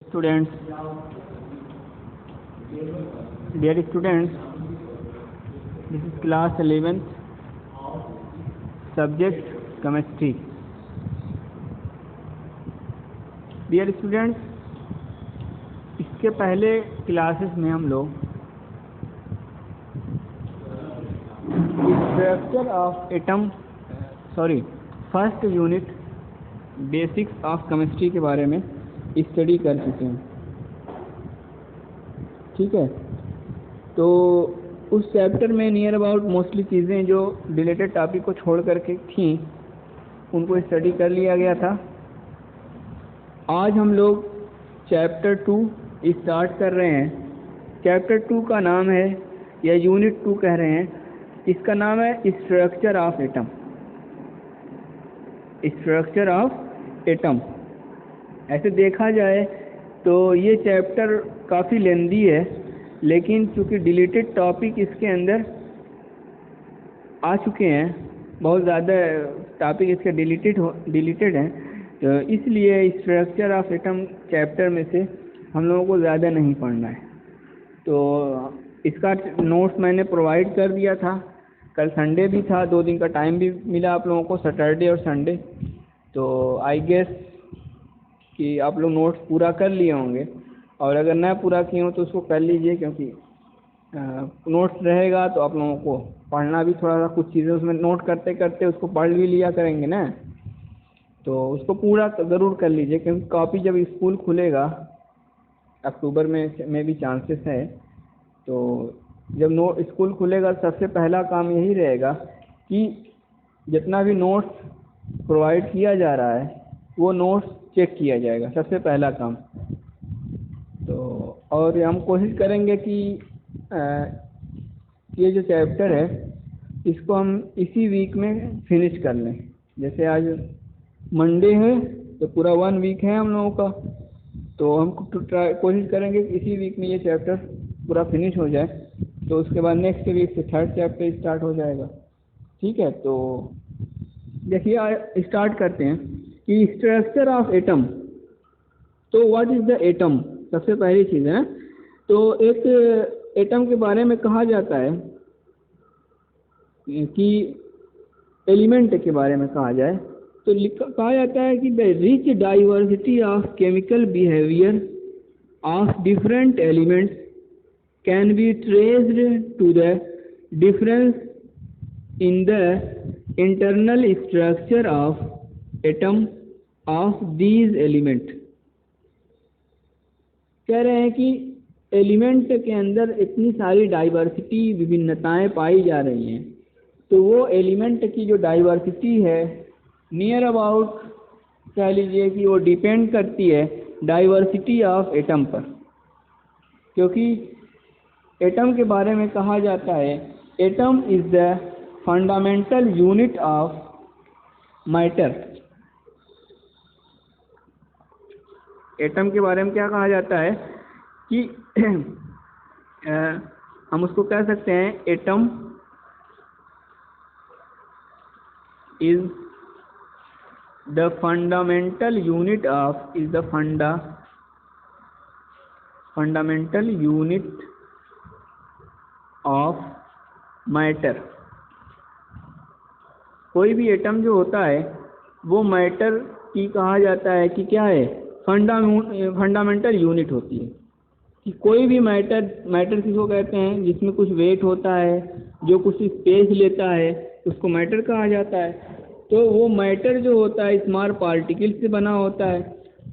Students, dear students, this is class 11th, subject chemistry. Dear students, इसके पहले classes में हम लोग structure of atom first unit basics of chemistry के बारे में स्टडी कर चुके हैं। ठीक है, तो उस चैप्टर में नियर अबाउट मोस्टली चीज़ें जो रिलेटेड टॉपिक को छोड़ करके थी उनको स्टडी कर लिया गया था। आज हम लोग चैप्टर 2 स्टार्ट कर रहे हैं। चैप्टर 2 का नाम है या यूनिट 2 कह रहे हैं, इसका नाम है structure of atom. Structure of atom ऐसे देखा जाए तो ये चैप्टर काफ़ी लेंदी है, लेकिन चूँकि डिलीटेड टॉपिक इसके अंदर आ चुके हैं, बहुत ज़्यादा टॉपिक इसके डिलीटेड हैं, तो इसलिए स्ट्रक्चर ऑफ एटम चैप्टर में से हम लोगों को ज़्यादा नहीं पढ़ना है। तो इसका नोट्स मैंने प्रोवाइड कर दिया था। कल संडे भी था, 2 दिन का टाइम भी मिला आप लोगों को, सैटरडे और संडे। तो आई गेस कि आप लोग नोट्स पूरा कर लिए होंगे, और अगर ना पूरा किए हो तो उसको कर लीजिए, क्योंकि नोट्स रहेगा तो आप लोगों को पढ़ना भी थोड़ा सा, कुछ चीज़ें उसमें नोट करते करते उसको पढ़ भी लिया करेंगे ना, तो उसको पूरा ज़रूर कर लीजिए। क्योंकि कॉपी जब स्कूल खुलेगा अक्टूबर में भी चांसेस है, तो जब स्कूल खुलेगा सबसे पहला काम यही रहेगा कि जितना भी नोट्स प्रोवाइड किया जा रहा है वो नोट्स चेक किया जाएगा, सबसे पहला काम। तो और हम कोशिश करेंगे कि ये जो चैप्टर है इसको हम इसी वीक में फिनिश कर लें। जैसे आज मंडे है तो पूरा 1 वीक है हम लोगों का, तो हम कोशिश करेंगे कि इसी वीक में ये चैप्टर पूरा फिनिश हो जाए, तो उसके बाद नेक्स्ट वीक से 3rd चैप्टर स्टार्ट हो जाएगा। ठीक है, तो देखिए स्टार्ट करते हैं कि स्ट्रक्चर ऑफ एटम। तो व्हाट इज़ द एटम, सबसे पहली चीज़ है। तो एक एटम के बारे में कहा जाता है कि एलिमेंट के बारे में कहा जाए तो कहा जाता है कि the rich diversity of chemical behaviour of different elements can be traced to the difference in the internal structure of atom of these element. कह रहे हैं कि एलिमेंट के अंदर इतनी सारी डाइवर्सिटी, विभिन्नताएं पाई जा रही हैं, तो वो एलिमेंट की जो डाइवर्सिटी है नियर अबाउट कह लीजिए कि वो डिपेंड करती है डाइवर्सिटी ऑफ एटम पर। क्योंकि एटम के बारे में कहा जाता है atom is the fundamental unit of matter. Atom के बारे में क्या कहा जाता है कि हम उसको कह सकते हैं atom is the fundamental unit of fundamental unit of matter. कोई भी एटम जो होता है वो मैटर की कहा जाता है कि क्या है, फंडामेंटल यूनिट होती है। कि कोई भी मैटर किसको कहते हैं, जिसमें कुछ वेट होता है, जो कुछ स्पेस लेता है, उसको मैटर कहा जाता है। तो वो मैटर जो होता है स्मॉल पार्टिकल्स से बना होता है,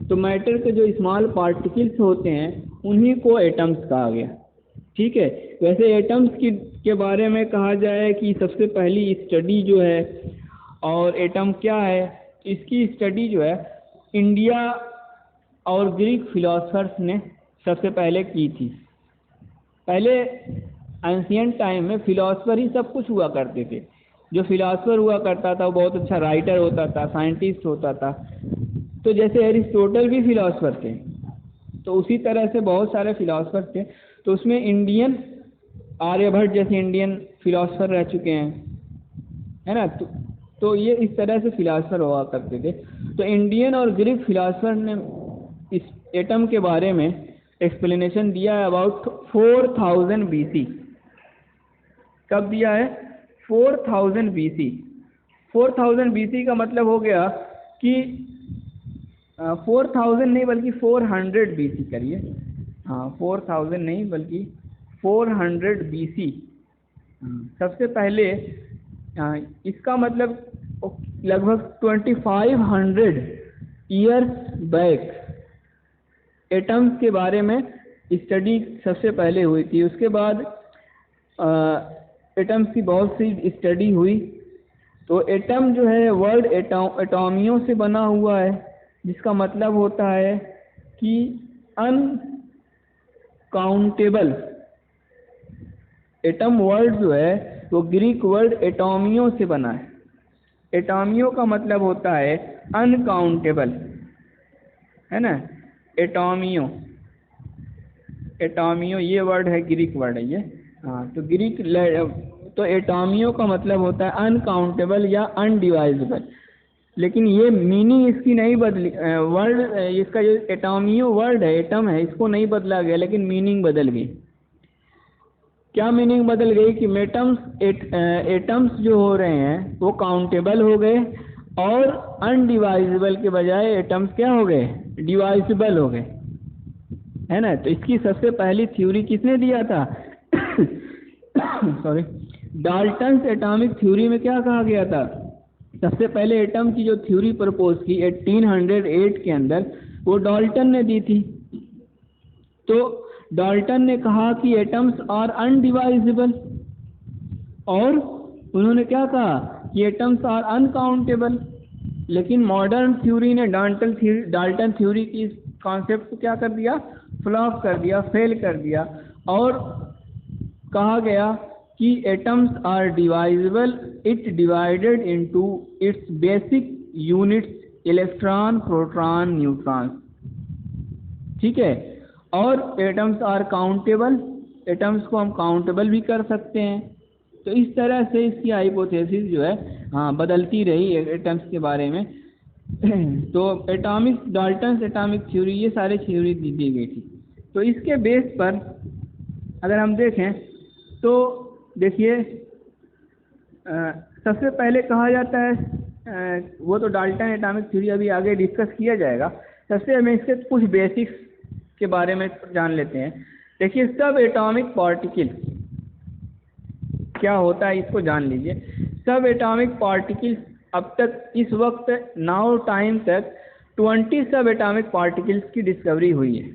तो मैटर के जो स्मॉल पार्टिकल्स होते हैं उन्हीं को एटम्स कहा गया। ठीक है, वैसे एटम्स के बारे में कहा जाए कि सबसे पहली स्टडी जो है, और एटम क्या है इसकी स्टडी जो है इंडिया और ग्रीक फिलोसफर्स ने सबसे पहले की थी। पहले एंशिएंट टाइम में फिलोसफर ही सब कुछ हुआ करते थे। जो फिलोसफर हुआ करता था वो बहुत अच्छा राइटर होता था, साइंटिस्ट होता था। तो जैसे एरिस्टोटल भी फिलोसफर थे, तो उसी तरह से बहुत सारे फिलोसफर थे। तो उसमें इंडियन आर्यभट्ट जैसे इंडियन फिलोसफर रह चुके हैं, है ना। तो ये इस तरह से फिलोसफर हुआ करते थे। तो इंडियन और ग्रीक फिलोसफर ने इस एटम के बारे में एक्सप्लेनेशन दिया है अबाउट 4000 BC। कब दिया है? 4000 BC। 4000 BC का मतलब हो गया कि 4000 नहीं बल्कि 400 BC करिए। हाँ, 4000 नहीं बल्कि 400 BC। सबसे पहले इसका मतलब लगभग 2500 ईयर्स बैक एटम्स के बारे में स्टडी सबसे पहले हुई थी। उसके बाद एटम्स की बहुत सी स्टडी हुई। तो एटम जो है वर्ड एटॉमियों से बना हुआ है, जिसका मतलब होता है कि अनकाउंटेबल। एटम वर्ड जो है वो ग्रीक वर्ड एटॉमियों से बना है। एटॉमियों का मतलब होता है अनकाउंटेबल, है ना। एटॉमियो, एटॉमियो ये वर्ड है, ग्रीक वर्ड है ये। हाँ, तो ग्रीक तो एटॉमियो का मतलब होता है अनकाउंटेबल या अनडिवाइजेबल। लेकिन ये मीनिंग इसकी नहीं बदली, वर्ड इसका जो एटॉमियो वर्ड है, एटम है, इसको नहीं बदला गया, लेकिन मीनिंग बदल गई। क्या मीनिंग बदल गई कि एटम्स जो हो रहे हैं वो काउंटेबल हो गए और अनडिवाइजेबल के बजाय एटम्स क्या हो गए? डिवाइजेबल हो गए, है ना। तो इसकी सबसे पहली थ्योरी किसने दिया था? सॉरी, डाल्टन्स एटॉमिक थ्योरी में क्या कहा गया था? सबसे पहले एटम की जो थ्योरी प्रपोज की 1808 के अंदर, वो डाल्टन ने दी थी। तो डाल्टन ने कहा कि एटम्स आर अनडिवाइजेबल, और उन्होंने क्या कहा कि एटम्स आर अनकाउंटेबल। लेकिन मॉडर्न थ्योरी ने डाल्टन थ्योरी की कॉन्सेप्ट को क्या कर दिया? फ्लॉप कर दिया, फेल कर दिया, और कहा गया कि atoms are divisible, it divided into its basic units electron, proton, neutron. ठीक है। और एटम्स आर काउंटेबल, एटम्स को हम काउंटेबल भी कर सकते हैं। तो इस तरह से इसकी हाइपोथेसिस जो है बदलती रही एटम्स के बारे में। तो डाल्टन्स एटॉमिक थ्योरी, ये सारे थ्योरी दी गई थी। तो इसके बेस पर अगर हम देखें तो देखिए, सबसे पहले कहा जाता है, वो तो डाल्टन एटॉमिक थ्योरी अभी आगे डिस्कस किया जाएगा। सबसे हमें इसके कुछ बेसिक्स के बारे में जान लेते हैं। देखिए, सब एटॉमिक पार्टिकल क्या होता है इसको जान लीजिए। सब एटॉमिक पार्टिकल्स, अब तक इस वक्त नाउ टाइम तक 20 सब एटॉमिक पार्टिकल्स की डिस्कवरी हुई है।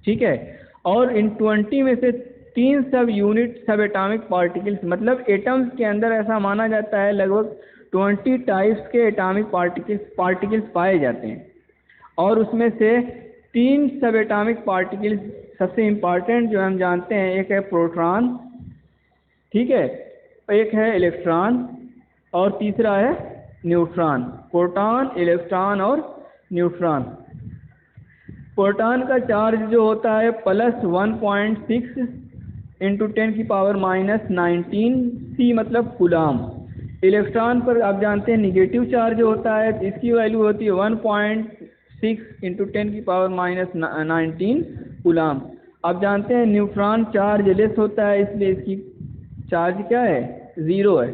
ठीक है। और इन 20 में से 3 सब यूनिट सब एटॉमिक पार्टिकल्स, मतलब एटम्स के अंदर ऐसा माना जाता है लगभग 20 टाइप्स के एटॉमिक पार्टिकल्स पाए जाते हैं। और उसमें से 3 सब एटॉमिक पार्टिकल्स सबसे इम्पॉर्टेंट जो हम जानते हैं, एक है प्रोटॉन, ठीक है, एक है इलेक्ट्रॉन, और तीसरा है न्यूट्रॉन। प्रोटॉन, इलेक्ट्रॉन और न्यूट्रॉन। प्रोटॉन का चार्ज जो होता है +1.6 × 10⁻⁻19 C, मतलब कूलाम। इलेक्ट्रॉन पर आप जानते हैं निगेटिव चार्ज होता है, तो इसकी वैल्यू होती है 1.6 × 10⁻⁻19 कूलाम। आप जानते हैं न्यूट्रॉन चार्ज लेस होता है, इसलिए इसकी चार्ज क्या है? 0 है।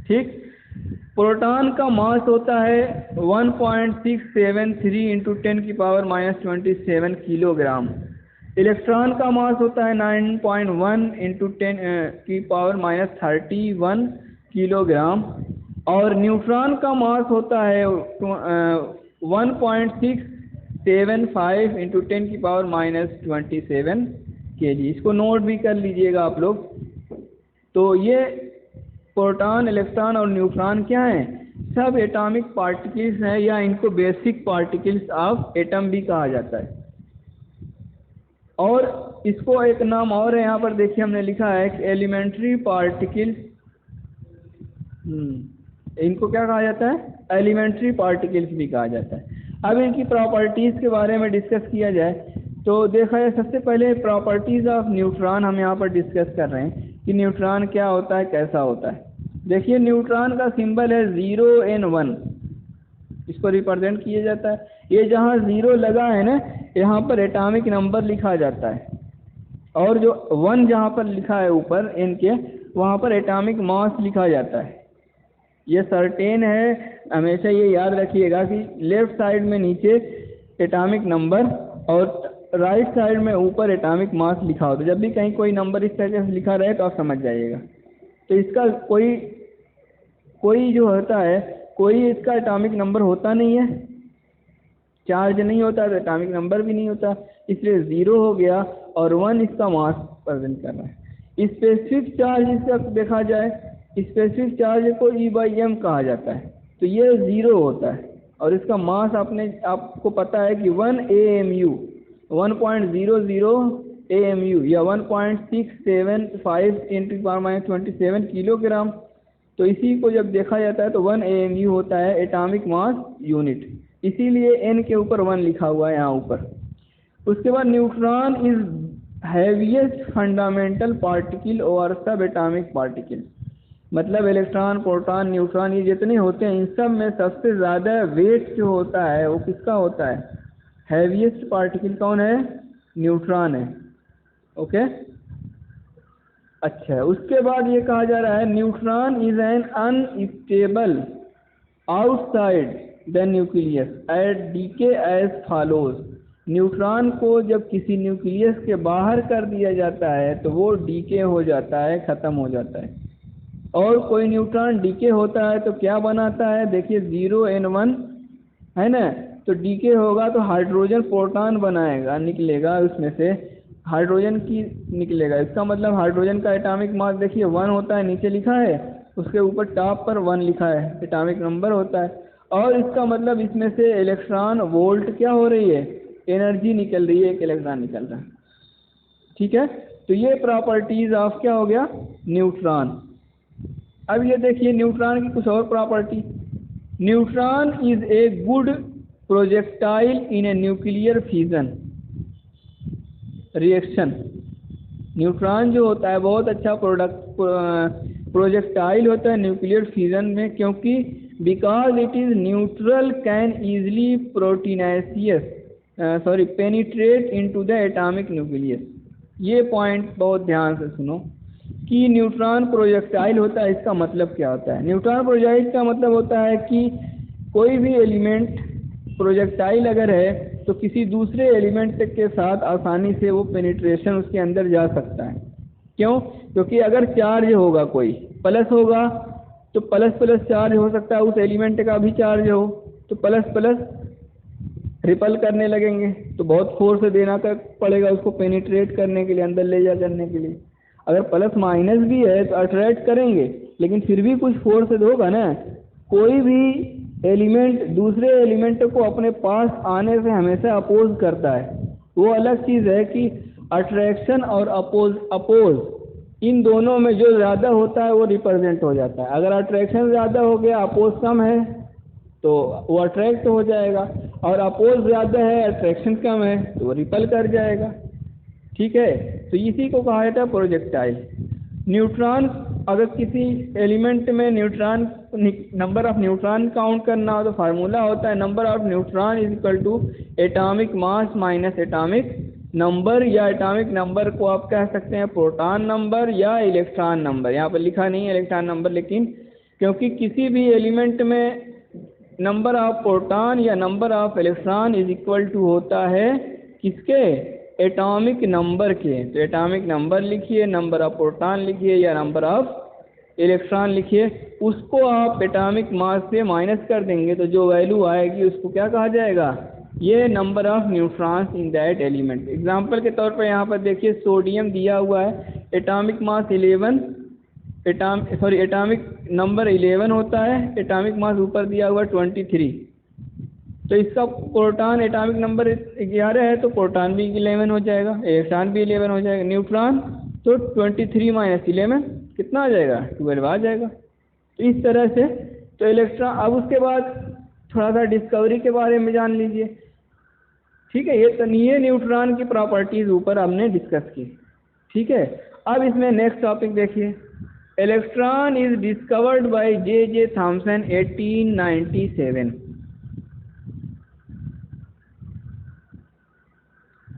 ठीक। प्रोटॉन का मास होता है 1.673 × 10⁻⁻27 किलोग्राम। इलेक्ट्रॉन का मास होता है 9.1 × 10⁻31 किलोग्राम। और न्यूट्रॉन का मास होता है 1.675 × 10⁻⁻27 kg। इसको नोट भी कर लीजिएगा आप लोग। तो ये प्रोटॉन, इलेक्ट्रॉन और न्यूट्रॉन क्या हैं? सब एटॉमिक पार्टिकल्स हैं, या इनको बेसिक पार्टिकल्स ऑफ एटम भी कहा जाता है। और इसको एक नाम और है, यहाँ पर देखिए हमने लिखा है कि एलिमेंट्री पार्टिकल्स। इनको क्या कहा जाता है? एलिमेंट्री पार्टिकल्स भी कहा जाता है। अब इनकी प्रॉपर्टीज़ के बारे में डिस्कस किया जाए तो देखा जाए, सबसे पहले प्रॉपर्टीज़ ऑफ न्यूट्रॉन हम यहाँ पर डिस्कस कर रहे हैं कि न्यूट्रॉन क्या होता है, कैसा होता है। देखिए, न्यूट्रॉन का सिंबल है 0 and 1, इसको रिप्रेजेंट किया जाता है। ये जहाँ 0 लगा है ना, यहाँ पर एटॉमिक नंबर लिखा जाता है, और जो 1 जहाँ पर लिखा है ऊपर n के, वहाँ पर एटॉमिक मास लिखा जाता है। ये सर्टेन है, हमेशा ये याद रखिएगा कि लेफ्ट साइड में नीचे एटॉमिक नंबर और राइट साइड में ऊपर एटॉमिक मास लिखा हो। तो जब भी कहीं कोई नंबर इस तरह से लिखा रहे तो आप समझ जाइएगा। तो इसका कोई जो होता है, कोई इसका एटॉमिक नंबर होता नहीं है, चार्ज नहीं होता तो एटॉमिक नंबर भी नहीं होता, इसलिए 0 हो गया और 1 इसका मास प्रेजेंट कर रहा है। स्पेसिफिक चार्ज इसका देखा जाए, स्पेसिफिक चार्ज को E/m कहा जाता है। तो ये 0 होता है और इसका मास आपको पता है कि 1 AMU 1.00 AMU या 1.675 × 10⁻27 किलोग्राम। तो इसी को जब देखा जाता है तो 1 AMU होता है एटॉमिक मास यूनिट, इसीलिए n के ऊपर 1 लिखा हुआ है यहाँ ऊपर। उसके बाद neutron is heaviest fundamental particle और सब एटॉमिक पार्टिकल, मतलब इलेक्ट्रॉन, प्रोटॉन, न्यूट्रॉन ये जितने होते हैं इन सब में सबसे ज़्यादा वेट जो होता है वो किसका होता है? हैवीएस्ट पार्टिकल कौन है? न्यूट्रॉन है। ओके, अच्छा, उसके बाद ये कहा जा रहा है neutron is an unstable outside the nucleus at decay as follows. Neutron को जब किसी न्यूक्लियस के बाहर कर दिया जाता है तो वो डीके हो जाता है, ख़त्म हो जाता है। और कोई न्यूट्रॉन डीके होता है तो क्या बनाता है? देखिए 0n1 है ना, तो डीके होगा तो हाइड्रोजन प्रोटॉन बनाएगा, निकलेगा उसमें से हाइड्रोजन की निकलेगा। इसका मतलब हाइड्रोजन का एटॉमिक मास देखिए 1 होता है, नीचे लिखा है, उसके ऊपर टॉप पर 1 लिखा है, एटॉमिक नंबर होता है। और इसका मतलब इसमें से इलेक्ट्रॉन वोल्ट क्या हो रही है? एनर्जी निकल रही है, एक इलेक्ट्रॉन निकल रहा है। ठीक है, तो ये प्रॉपर्टीज ऑफ क्या हो गया? न्यूट्रॉन। अब ये देखिए न्यूट्रॉन की कुछ और property. Neutron is a good projectile in a nuclear fusion reaction. Neutron जो होता है बहुत अच्छा प्रोजेक्टाइल होता है न्यूक्लियर फ्यूजन में, क्योंकि because it is neutral can easily penetrate into the atomic nucleus. ये पॉइंट बहुत ध्यान से सुनो कि न्यूट्रॉन प्रोजेक्टाइल होता है, इसका मतलब क्या होता है? न्यूट्रॉन प्रोजेक्टाइल का मतलब होता है कि कोई भी एलिमेंट प्रोजेक्टाइल अगर है तो किसी दूसरे एलिमेंट के साथ आसानी से वो पेनिट्रेशन उसके अंदर जा सकता है। क्यों? क्योंकि अगर चार्ज होगा, कोई प्लस होगा तो प्लस प्लस चार्ज हो सकता है, उस एलिमेंट का भी चार्ज हो तो प्लस प्लस रिपल करने लगेंगे, तो बहुत फोर्स देना पड़ेगा उसको पेनिट्रेट करने के लिए, अंदर ले जा करने के लिए। अगर प्लस माइनस भी है तो अट्रैक्ट करेंगे, लेकिन फिर भी कुछ फोर्स होगा ना। कोई भी एलिमेंट दूसरे एलिमेंट को अपने पास आने से हमेशा अपोज करता है। वो अलग चीज़ है कि अट्रैक्शन और अपोज इन दोनों में जो ज़्यादा होता है वो रिप्रेजेंट हो जाता है। अगर अट्रैक्शन ज़्यादा हो गया, अपोज कम है तो वो अट्रैक्ट हो जाएगा, और अपोज ज़्यादा है, अट्रैक्शन कम है तो वो रिपल कर जाएगा। ठीक है, तो इसी को कहा जाता है प्रोजेक्टाइल। न्यूट्रॉन, अगर किसी एलिमेंट में neutron number of neutron count करना हो तो फार्मूला होता है number of neutron is equal to atomic mass minus atomic number, या एटॉमिक नंबर को आप कह सकते हैं प्रोटॉन नंबर या इलेक्ट्रॉन नंबर। यहाँ पर लिखा नहीं है इलेक्ट्रॉन नंबर, लेकिन क्योंकि किसी भी एलिमेंट में नंबर ऑफ प्रोटॉन या number of electron is equal to होता है किसके? एटॉमिक नंबर के। तो एटॉमिक नंबर लिखिए, नंबर ऑफ प्रोटॉन लिखिए या नंबर ऑफ इलेक्ट्रॉन लिखिए, उसको आप एटॉमिक मास से माइनस कर देंगे तो जो वैल्यू आएगी उसको क्या कहा जाएगा? ये number of neutrons in that element. Example के तौर पर यहाँ पर देखिए सोडियम दिया हुआ है, एटॉमिक मास 11, एटॉमिक नंबर 11 होता है, एटॉमिक मास ऊपर दिया हुआ 23। तो इसका प्रोटॉन एटॉमिक नंबर 11 है तो प्रोटॉन भी 11 हो जाएगा, इलेक्ट्रॉन भी 11 हो जाएगा। न्यूट्रॉन तो 23 माइनस 11 कितना आ जाएगा? 12 आ जाएगा। तो इस तरह से तो इलेक्ट्रॉन। अब उसके बाद थोड़ा सा डिस्कवरी के बारे में जान लीजिए। ठीक है, ये न्यूट्रॉन की प्रॉपर्टीज ऊपर हमने डिस्कस की। ठीक है, अब इसमें नेक्स्ट टॉपिक देखिए। Electron is discovered by J.J. Thomson 1897।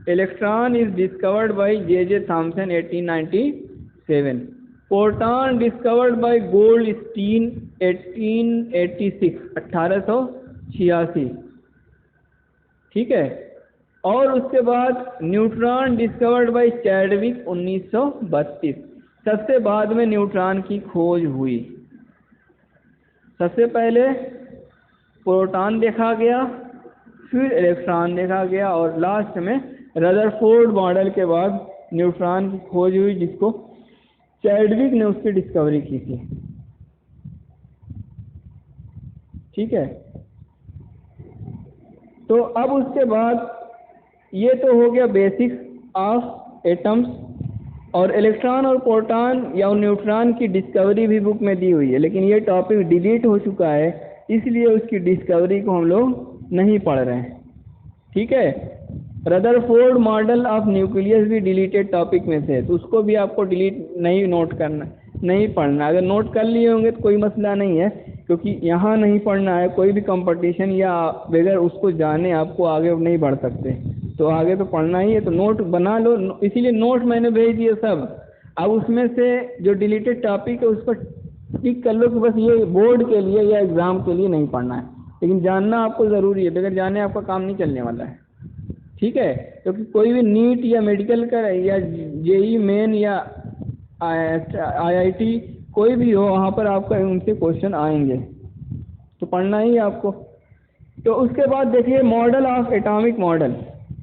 Electron is discovered by J Thomson 1897, proton discovered by Goldstein 1886 1886, ठीक है। और उसके बाद न्यूट्रॉन डिस्कवर्ड बाय चैडविक 1932, सबसे बाद में न्यूट्रॉन की खोज हुई। सबसे पहले प्रोटॉन देखा गया, फिर इलेक्ट्रॉन देखा गया, और लास्ट में रदरफोर्ड मॉडल के बाद न्यूट्रॉन की खोज हुई, जिसको चैडविक ने उसकी डिस्कवरी की थी, ठीक है। तो अब उसके बाद ये तो हो गया बेसिक्स ऑफ एटम्स, और इलेक्ट्रॉन और प्रोटॉन या न्यूट्रॉन की डिस्कवरी भी बुक में दी हुई है, लेकिन ये टॉपिक डिलीट हो चुका है, इसलिए उसकी डिस्कवरी को हम लोग नहीं पढ़ रहे हैं, ठीक है। रदरफोर्ड मॉडल ऑफ न्यूक्लियस भी डिलीटेड टॉपिक में से है, तो उसको भी आपको डिलीट नहीं नोट करना, नहीं पढ़ना। अगर नोट कर लिए होंगे तो कोई मसला नहीं है, क्योंकि यहाँ नहीं पढ़ना है। कोई भी कंपटीशन या बगैर उसको जाने आपको आगे नहीं बढ़ सकते, तो आगे तो पढ़ना ही है, तो नोट बना लो। इसीलिए नोट मैंने भेज दिए सब। अब उसमें से जो डिलीटेड टॉपिक है उस पर टिक कर लो कि बस ये बोर्ड के लिए या एग्ज़ाम के लिए नहीं पढ़ना है, लेकिन जानना आपको ज़रूरी है, बगैर जाने आपका काम नहीं चलने वाला है, ठीक है। क्योंकि कोई भी नीट या मेडिकल का या जेई मेन या IIT कोई भी हो, वहाँ पर आपका उनसे क्वेश्चन आएंगे, तो पढ़ना ही है आपको। तो उसके बाद देखिए मॉडल ऑफ एटॉमिक मॉडल,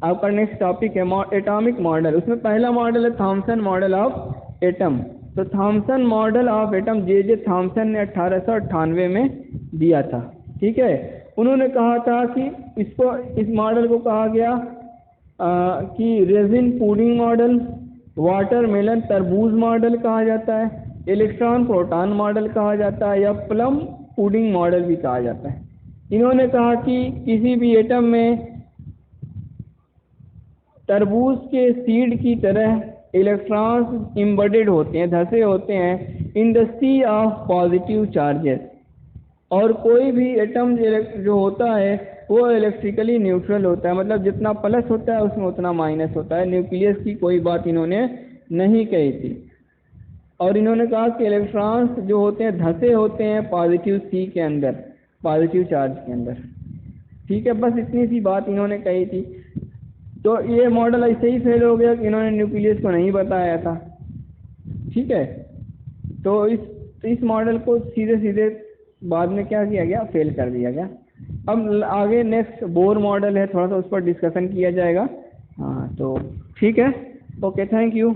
आपका नेक्स्ट टॉपिक है एटॉमिक मॉडल। उसमें पहला मॉडल है थॉमसन मॉडल ऑफ एटम। तो Thompson model of atom J Thomson ने 1898 में दिया था, ठीक है। उन्होंने कहा था कि इस मॉडल को कहा गया कि रेजिन पुडिंग मॉडल, वाटरमेलन तरबूज मॉडल कहा जाता है, इलेक्ट्रॉन प्रोटॉन मॉडल कहा जाता है, या प्लम पुडिंग मॉडल भी कहा जाता है। इन्होंने कहा कि किसी भी एटम में तरबूज के सीड की तरह इलेक्ट्रॉन्स एम्बेडेड होते हैं, धंसे होते हैं in the sea of positive charges, और कोई भी एटम जो होता है वो इलेक्ट्रिकली न्यूट्रल होता है, मतलब जितना प्लस होता है उसमें उतना माइनस होता है। न्यूक्लियस की कोई बात इन्होंने नहीं कही थी, और इन्होंने कहा कि इलेक्ट्रॉन्स जो होते हैं धंसे होते हैं पॉजिटिव सी के अंदर, पॉजिटिव चार्ज के अंदर, ठीक है। बस इतनी सी बात इन्होंने कही थी। तो ये मॉडल ऐसे ही फेल हो गया कि इन्होंने न्यूक्लियस को नहीं बताया था, ठीक है। तो इस मॉडल को सीधे सीधे बाद में क्या किया गया, फेल कर दिया गया। अब आगे नेक्स्ट बोर मॉडल है, थोड़ा सा उस पर डिस्कशन किया जाएगा। हाँ तो ठीक है, ओके, थैंक यू।